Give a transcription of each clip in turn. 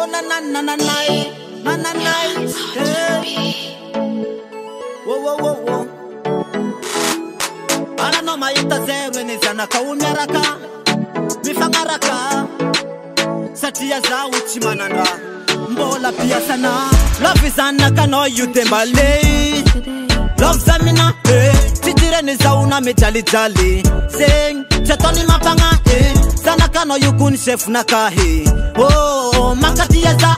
Oh na na na na na na na. Whoa whoa whoa. Ala no maita zewe ni zana kaumeraka. Mifangaraka. Satia za uchimananda. Mbola pia sana. Love is anaka no yutembale. Love zamina, titire ni zauna me jali jali. Sing, chatoni mapanga, Zanaka no yukun chef nakahe. Oh, makati ya za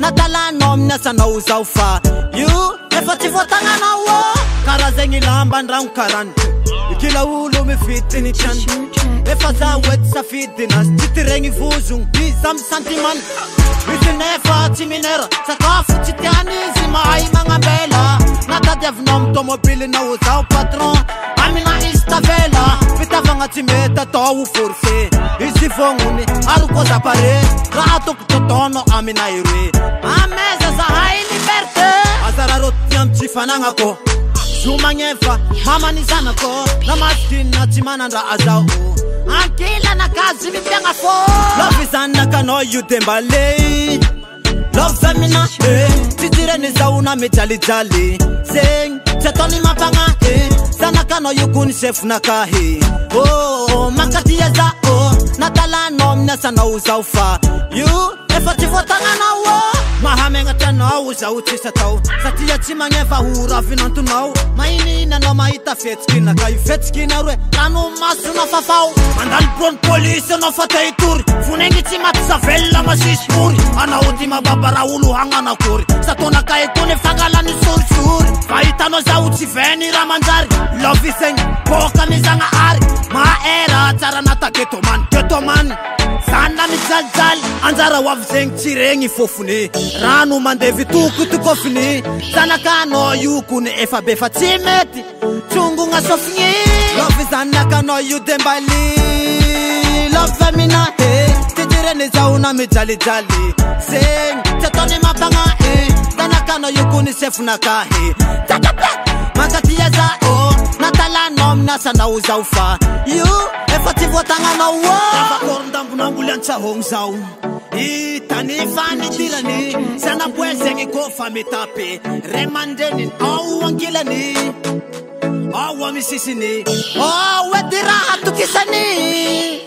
Natala no mnesa no uzaufa. You, efati votanga no wo. Karazengi lamba ndram karante. Ikila ulu me fit ni chan. Efaza wet sa fit dinas. Titirengi fuzung, bisam santiman. Wisi nefa timinera. Sakafu chitiani zima mga bela. Natadevnom tomobili na uzao patron. Amina istavela. Vitavanga timeta to force. Isi fonguni aruko za pare. Rato kutotono amina irwe. Ameza za hai liberte. Azara rotiam chifananga ko. Zuma nyefa mama ni sana ko. Namatin na chimananda azao. Ankila na kazi mipenga fo. Love is anaka no yutembale. Love zamina, titire ni zauna me jali jali. Sing, chatoni mapanga, Zanaka no yukun chef nakahe. Oh, makati ya za Natala no mnesa no uzaufa. You, efati votanga no wo. Mahamenga tano uza utisa tau. Satia chima ngefa hura finantu nau. Maini na no maita fetskina kayu fetskina rwe. Kanu masu na fafau. Mandal bron police no fatay turi. Funengi chima tsavella masishmuri. Ana udima babara ulu hanga na kuri. Satona kae kune fangala ni suri. Faita no za utiveni ramanjari. Love iseng koka mizanga ari. Maera tara nata geto man. Sana mi jaljal anjara wavzeng chirengi fofune. Ranu mandevi tuku tukofini. Sana kano yukune efa befa timeti. Chungu nga sofini. Love is anaka no yudembali. Love femina tijire ni zauna mi jali jali. Sing chatoni mapanga Sana kano yukune chef nakahe. Makati ya za Natala no mnasa na uzaufa. You efati votanga no wo. Ava korndambu na nguliancha hongzau. Tanifani tirani. Sana bwezengi kofa mitape. Remandeni au wangilani. Au wamisisini. Wedira hatukisani.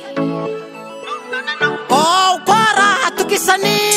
Kwara hatukisani.